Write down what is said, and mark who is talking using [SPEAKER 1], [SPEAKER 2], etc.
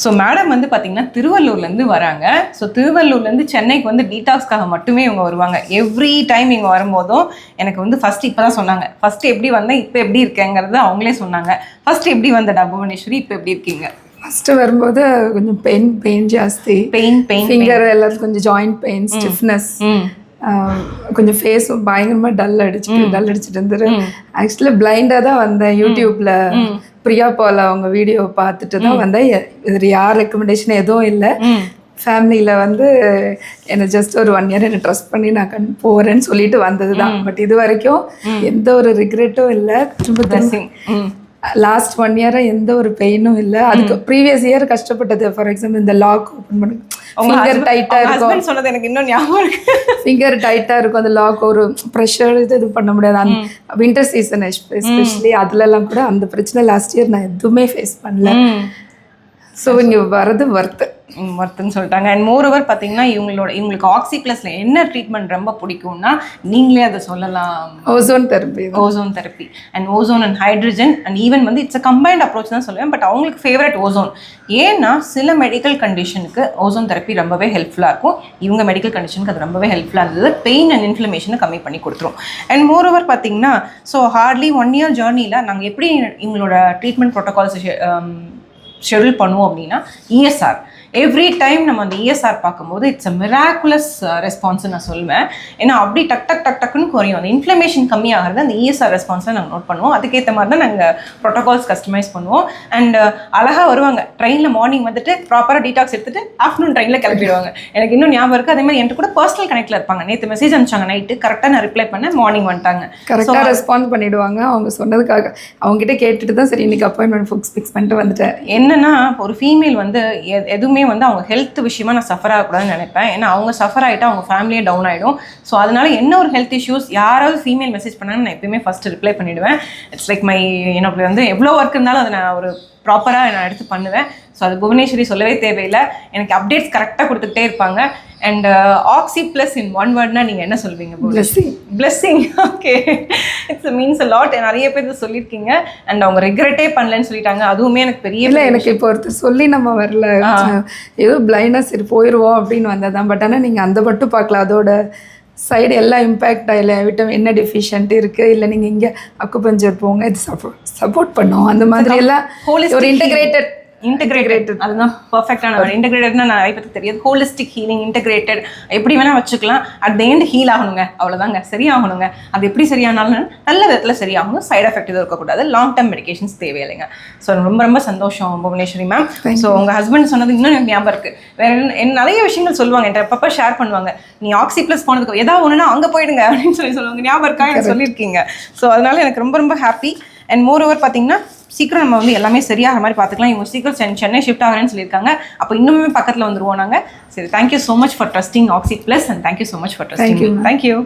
[SPEAKER 1] So madam வந்து பார்த்தீங்கன்னா திருவள்ளூர்லேருந்து வராங்க. ஸோ திருவள்ளூர்லேருந்து சென்னைக்கு வந்து டீடாக்ஸ்க்காக மட்டுமே இவங்க வருவாங்க. எவ்ரி டைம் இங்கே வரும்போதும் எனக்கு வந்து ஃபஸ்ட்டு இப்போ தான் சொன்னாங்க, ஃபஸ்ட்டு எப்படி வந்தேன் இப்போ எப்படி இருக்கேங்கிறத அவங்களே சொன்னாங்க. ஃபஸ்ட்டு எப்படி வந்த புவனேஸ்வரி, இப்போ எப்படி இருக்கீங்க?
[SPEAKER 2] ஃபஸ்ட்டு வரும்போது கொஞ்சம் பெயின் ஜாஸ்தி, ஃபிங்கர் எல்லாத்துக்கும் கொஞ்சம் ஜாயிண்ட் பெயின், ஸ்டிஃப்னஸ், கொஞ்சம் ஃபேஸும் பயங்கரமாக டல் அடிச்சுட்டு இருந்தது. ஆக்சுவலி பிளைண்டாக தான் வந்தேன். யூடியூப்பில் பிரியா பால் அவங்க வீடியோ பார்த்துட்டு தான் வந்தேன். இது யார் ரெக்கமெண்டேஷன் எதுவும் இல்லை. ஃபேமிலியில் வந்து என்னை ஜஸ்ட் ஒரு 1 year என்னை ட்ரஸ்ட் பண்ணி நான் போகிறேன்னு சொல்லிட்டு வந்தது தான். பட் இது வரைக்கும் எந்த ஒரு ரிக்ரெட்டும் இல்லை. திரும்ப லாஸ்ட் 1 year எந்த ஒரு பெயினும் இல்லை. அதுக்கு ப்ரீவியஸ் இயர் கஷ்டப்பட்டது. ஃபார் எக்ஸாம்பிள் இந்த லாக் ஓப்பன் பண்ணி ஃபிங்கர் டைட்டாக இருக்கும்.
[SPEAKER 1] சொன்னது எனக்கு இன்னும் ஞாபகம் இருக்கு.
[SPEAKER 2] ஃபிங்கர் டைட்டாக இருக்கும். அந்த லாக் ஒரு ப்ரெஷர் இது பண்ண முடியாது. அந்த வின்டர் சீசன் எஸ்பெஷலி அதுலலாம் கூட அந்த பிரச்சனை லாஸ்ட் இயர் நான் எதுவுமே ஃபேஸ் பண்ணல. ஸோ இங்கே வரது
[SPEAKER 1] ஒர்த்துன்னு சொல்லிட்டாங்க. அண்ட் மோரோவர் பார்த்தீங்கன்னா இவங்களுக்கு ஆக்சி ப்ளஸில் என்ன ட்ரீட்மெண்ட் ரொம்ப பிடிக்கும்னா நீங்களே அதை சொல்லலாம், ozone therapy and ozone and hydrogen and even வந்து இட்ஸ் அ கம்பைன்ட் அப்ரோச் தான் சொல்லுவேன். பட் அவங்களுக்கு ஃபேவரட் ஓசோன். ஏன்னா சில மெடிக்கல் கண்டிஷனுக்கு ஓசோன் தெரப்பி ரொம்பவே ஹெல்ப்ஃபுல்லாக இருக்கும். இவங்க மெடிக்கல் கண்டிஷனுக்கு அது ரொம்பவே ஹெல்ப்ஃபுல்லாக இருந்தது. பெயின் அண்ட் இன்ஃப்ளமேஷனை கம்மி பண்ணி கொடுத்துரும். அண்ட் மோரோவர் பார்த்தீங்கன்னா ஸோ ஹார்ட்லி 1 year ஜேர்னியில் நாங்கள் எப்படி இவங்களோட ட்ரீட்மெண்ட் ப்ரோட்டோகால்ஸ் ஷெடியூல் பண்ணுவோம் அப்படின்னா இஎஸ்ஆர் எவ்ரி டைம் நம்ம அந்த இஎஸ்ஆர் பார்க்கும்போது இட்ஸ் அ மிராக்குலஸ் ரெஸ்பான்ஸ் நான் சொல்லுவேன். ஏன்னா அப்படி டக்குன்னு குறையும். அந்த இன்ஃப்ளமேஷன் கம்மியாகிறது அந்த இஎஸ்ஆர் ரெஸ்பான்ஸை நாங்கள் நோட் பண்ணுவோம். அதுக்கேற்ற மாதிரி தான் நாங்கள் ப்ரோட்டோகால்ஸ் கஸ்டமைஸ் பண்ணுவோம். அண்ட் அழகாக வருவாங்க. ட்ரெயினில் மார்னிங் வந்துட்டு ப்ராப்பராக டீடாக்ஸ் எடுத்துட்டு ஆஃப்டர்நூன் ட்ரெயினில் கிளம்பிடுவாங்க. எனக்கு இன்னும் ஞாபகம் இருக்குது. அதே மாதிரி என்கிட்ட கூட பர்சனல் கனெக்டில் இருப்பாங்க. நேற்று மெசேஜ் அனுப்பிச்சாங்க நைட்டு, கரெக்டாக நான் ரிப்ளை பண்ணேன், மார்னிங் வந்துட்டாங்க.
[SPEAKER 2] கரெக்டாக ரெஸ்பான்ஸ் பண்ணிவிடுவாங்க. அவங்க சொன்னதுக்காக அவங்ககிட்ட கேட்டுட்டு தான் சரி இன்னைக்கு அப்பாயின்மெண்ட் ஃபிக்ஸ் பண்ணிட்டு வந்துட்டேன்.
[SPEAKER 1] என்னன்னா ஒரு ஃபீமேல் வந்து எதுவுமே வந்து அவங்க ஹெல்த் விஷயமா நான் சஃபர் ஆகக்கூடாதுன்னு நினைப்பேன். ஏன்னா அவங்க சஃபர் ஆகிட்டா அவங்க ஃபேமிலியே டவுன் ஆகிடும். ஸோ அதனால என்ன ஒரு ஹெல்த் இஷ்யூஸ் யாராவது ஃபீமேல் மெசேஜ் பண்ணாலும் நான் எப்பயுமே ஃபஸ்ட்டு ரிப்ளை பண்ணிவிடுவேன். இட்ஸ் லைக் எனக்கு வந்து எவ்வளோ ஒர்க் இருந்தாலும் அதை நான் ஒரு ப்ராப்பராக நான் எடுத்து பண்ணுவேன். ஸோ அது புவனேஸ்வரி சொல்லவே தேவையில்லை. எனக்கு அப்டேட்ஸ் கரெக்டாக கொடுத்துக்கிட்டே இருப்பாங்க. அண்ட் ஆக்சி ப்ளஸ் இன் 1 wordனா நீங்கள் என்ன சொல்வீங்க? Blessing. Okay, it's means a lot. நிறைய பேர் சொல்லியிருக்கீங்க. அண்ட் அவங்க ரெக்ரெட்டே பண்ணலன்னு சொல்லிட்டாங்க. அதுவுமே எனக்கு பெரிய
[SPEAKER 2] இல்லை. எனக்கு இப்போ ஒருத்தர் சொல்லி நம்ம வரல, ஏதோ பிளைண்டாக சரி போயிடுவோம் அப்படின்னு வந்ததான். பட் ஆனால் நீங்கள் அந்த மட்டும் பார்க்கல, அதோட சைடு எல்லாம் இம்பேக்ட் ஆகலை. விட்டம் என்ன டெஃபிஷியன்ட் இருக்குது, இல்லை நீங்கள் இங்கே அக்குபஞ்சர் போங்க, இது சப்போர்ட் பண்ணோம். அந்த மாதிரி எல்லாம் ஒரு இன்டெகிரேட்டட் அதுதான் பர்ஃபெக்டான இன்டெகிரேட்டட்னா நிறைய பேருக்கு தெரியாது. ஹோலிஸ்டிக் ஹீலிங், இன்டெகிரேட்டட் எப்படி வேணால் வச்சுக்கலாம். அட் த எண்ட் ஹீல் ஆகணுங்க, அவ்வளோதாங்க, சரியாகணுங்க. அது எப்படி சரியானாலும் நல்ல விதத்தில் சரியாகணும். சைட் எஃபெக்ட் எதுவும் இருக்கக்கூடாது. லாங் டர்ம் மெடிகேஷன்ஸ் தேவையில்லைங்க. ஸோ ரொம்ப சந்தோஷம் புவனேஸ்வரி மேம். ஸோ உங்கள் ஹஸ்பண்ட் சொன்னது இன்னும் எனக்கு ஞாபகம் இருக்குது. வேறு நிறைய விஷயங்கள் சொல்லுவாங்க, என்கிட்ட அப்பப்போ ஷேர் பண்ணுவாங்க. நீ ஆக்சி ப்ளஸ் போனதுக்கு ஏதாவது ஒன்றுனா அங்கே போயிடுங்க அப்படின்னு சொல்லுவாங்க. ஞாபகம் இருக்கா? எனக்கு சொல்லியிருக்கீங்க. ஸோ அதனால எனக்கு ரொம்ப ஹாப்பி. அண்ட் மோரோவர் பார்த்தீங்கன்னா சீக்கிரம் நம்ம வந்து எல்லாமே சரியாகிற மாதிரி பார்த்துக்கலாம். இவங்க சீக்கிரம் சென்னை ஷிஃப்ட் ஆகிறேன்னு சொல்லியிருக்காங்க. அப்போ இன்னுமே பக்கத்தில் வந்துருவோம் நாங்கள். சரி, thank you so much for trusting oxy plus and thank you so much for trusting. Thank you.